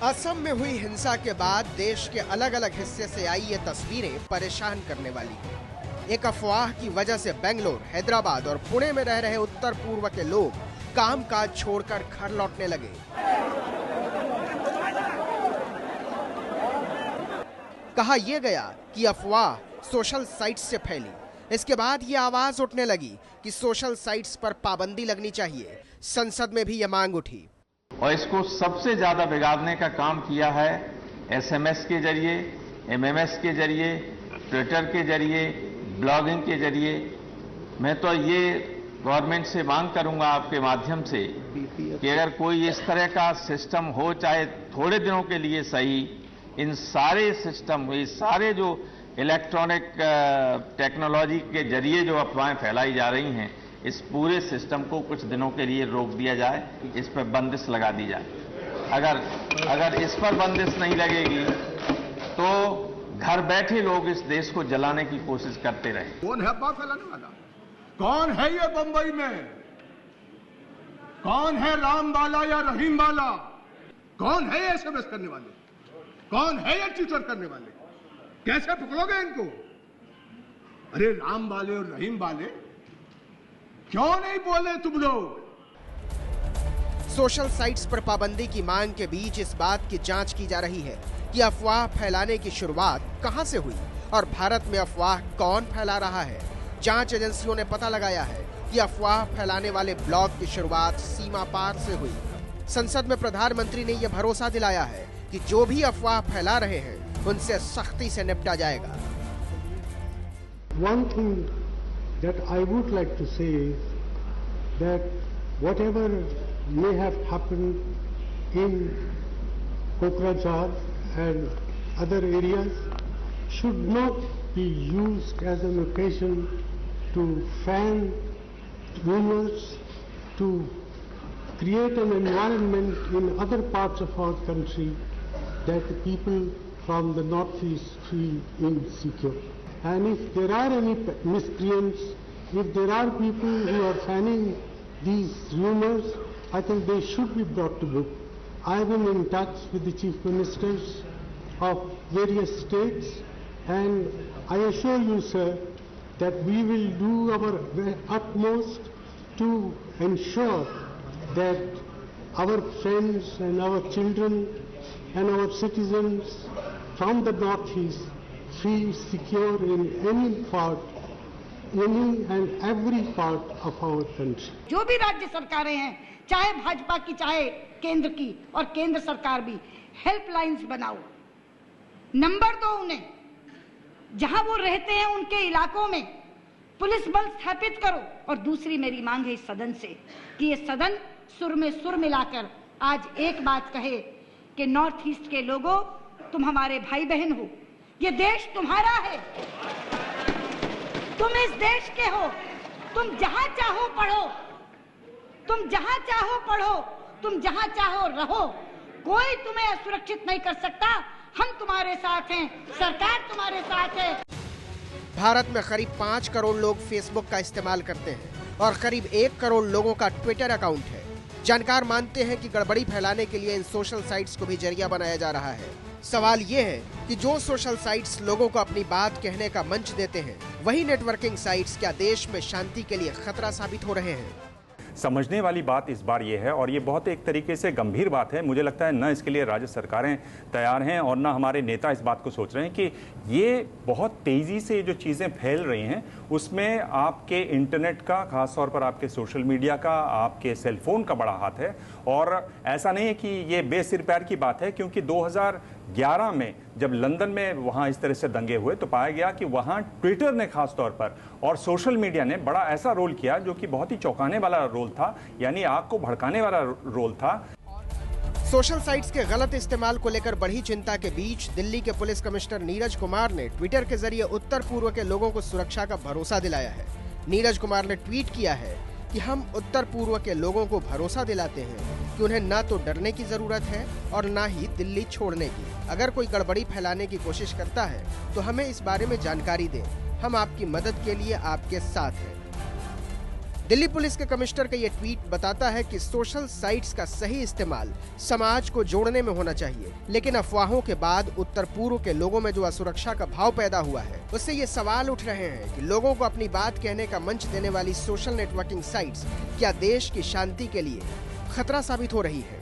असम में हुई हिंसा के बाद देश के अलग अलग हिस्से से आई ये तस्वीरें परेशान करने वाली हैं। एक अफवाह की वजह से बेंगलोर, हैदराबाद और पुणे में रह रहे उत्तर पूर्व के लोग कामकाज छोड़कर घर लौटने लगे। कहा यह गया कि अफवाह सोशल साइट्स से फैली। इसके बाद ये आवाज उठने लगी कि सोशल साइट्स पर पाबंदी लगनी चाहिए। संसद में भी यह मांग उठी और इसको सबसे ज्यादा बिगाड़ने का काम किया है एसएमएस के जरिए, एमएमएस के जरिए, ट्विटर के जरिए, ब्लॉगिंग के जरिए। मैं तो ये गवर्नमेंट से मांग करूंगा आपके माध्यम से कि अगर कोई इस तरह का सिस्टम हो, चाहे थोड़े दिनों के लिए सही, इन सारे सिस्टम, ये सारे जो इलेक्ट्रॉनिक टेक्नोलॉजी के जरिए जो अफवाहें फैलाई जा रही हैं, इस पूरे सिस्टम को कुछ दिनों के लिए रोक दिया जाए, इस पर बंदिश लगा दी जाए। अगर इस पर बंदिश नहीं लगेगी तो घर बैठे लोग इस देश को जलाने की कोशिश करते रहे। कौन है अफवाह फैलाने वाला? कौन है ये बंबई में? कौन है राम वाला या रहीम वाला? कौन है ये एसएमएस करने वाले? कौन है ये ट्विटर करने वाले? कैसे पकड़ोगे इनको? अरे राम वाले और रहीम वाले क्यों नहीं बोले तुम लोग? सोशल साइट्स पर पाबंदी की मांग के बीच इस बात की जांच की जा रही है कि अफवाह फैलाने की शुरुआत कहां से हुई और भारत में अफवाह कौन फैला रहा है। जांच एजेंसियों ने पता लगाया है कि अफवाह फैलाने वाले ब्लॉग की शुरुआत सीमा पार से हुई। संसद में प्रधानमंत्री ने यह भरोसा दिलाया है कि जो भी अफवाह फैला रहे हैं उनसे सख्ती से निपटा जाएगा। One thing that I would like to say is that whatever may have happened in Kokrajhar and other areas should not be used as an occasion to fan rumors, to create an environment in other parts of our country that the people from the northeast feel insecure. And if there are any miscreants, if there are people who are fanning these rumors, I think they should be brought to book. I have been in touch with the chief ministers of various states, and I assure you, sir, that we will do our utmost to ensure that our friends and our children and our citizens from the northeast feel secure in any part, any and every part of our country. जो भी राज्य सरकारें हैं, चाहे भाजपा की, चाहे केंद्र की, और केंद्र सरकार भी, हेल्पलाइंस बनाओ, नंबर दो उन्हें, जहां वो रहते हैं उनके इलाकों में पुलिस बल स्थापित करो। और दूसरी मेरी मांग है इस सदन से कि ये सदन सुर में सुर मिलाकर आज एक बात कहे कि नॉर्थ ईस्ट के लोगों, तुम हमारे भाई बहन हो, ये देश तुम्हारा है, तुम इस देश के हो, तुम जहां चाहो पढ़ो, तुम जहां चाहो पढ़ो, तुम जहां चाहो रहो, कोई तुम्हें असुरक्षित नहीं कर सकता। हम तुम्हारे साथ हैं, सरकार तुम्हारे साथ है। भारत में करीब 5 करोड़ लोग फेसबुक का इस्तेमाल करते हैं और करीब 1 करोड़ लोगों का ट्विटर अकाउंट है। जानकार मानते हैं कि गड़बड़ी फैलाने के लिए इन सोशल साइट्स को भी जरिया बनाया जा रहा है। सवाल ये है कि जो सोशल साइट्स लोगों को अपनी बात कहने का मंच देते हैं, वही नेटवर्किंग साइट्स क्या देश में शांति के लिए खतरा साबित हो रहे हैं? समझने वाली बात इस बार ये है, और ये बहुत एक तरीके से गंभीर बात है। मुझे लगता है न इसके लिए राज्य सरकारें तैयार हैं और न हमारे नेता इस बात को सोच रहे हैं कि ये बहुत तेज़ी से जो चीज़ें फैल रही हैं उसमें आपके इंटरनेट का, ख़ास तौर पर आपके सोशल मीडिया का, आपके सेलफोन का बड़ा हाथ है। और ऐसा नहीं है कि ये बेसिर पैर की बात है, क्योंकि 2011 में जब लंदन में वहाँ इस तरह से दंगे हुए तो पाया गया कि वहाँ ट्विटर ने खास तौर पर और सोशल मीडिया ने बड़ा ऐसा रोल किया जो कि बहुत ही चौंकाने वाला रोल था, यानी आग को भड़काने वाला रोल था। सोशल साइट्स के गलत इस्तेमाल को लेकर बढ़ी चिंता के बीच दिल्ली के पुलिस कमिश्नर नीरज कुमार ने ट्विटर के जरिए उत्तर पूर्व के लोगों को सुरक्षा का भरोसा दिलाया है। नीरज कुमार ने ट्वीट किया है कि हम उत्तर पूर्व के लोगों को भरोसा दिलाते हैं कि उन्हें न तो डरने की जरूरत है और न ही दिल्ली छोड़ने की। अगर कोई गड़बड़ी फैलाने की कोशिश करता है तो हमें इस बारे में जानकारी दें। हम आपकी मदद के लिए आपके साथ हैं। दिल्ली पुलिस के कमिश्नर का ये ट्वीट बताता है कि सोशल साइट्स का सही इस्तेमाल समाज को जोड़ने में होना चाहिए, लेकिन अफवाहों के बाद उत्तर पूर्व के लोगों में जो असुरक्षा का भाव पैदा हुआ है, उससे ये सवाल उठ रहे हैं कि लोगों को अपनी बात कहने का मंच देने वाली सोशल नेटवर्किंग साइट्स क्या देश की शांति के लिए खतरा साबित हो रही है।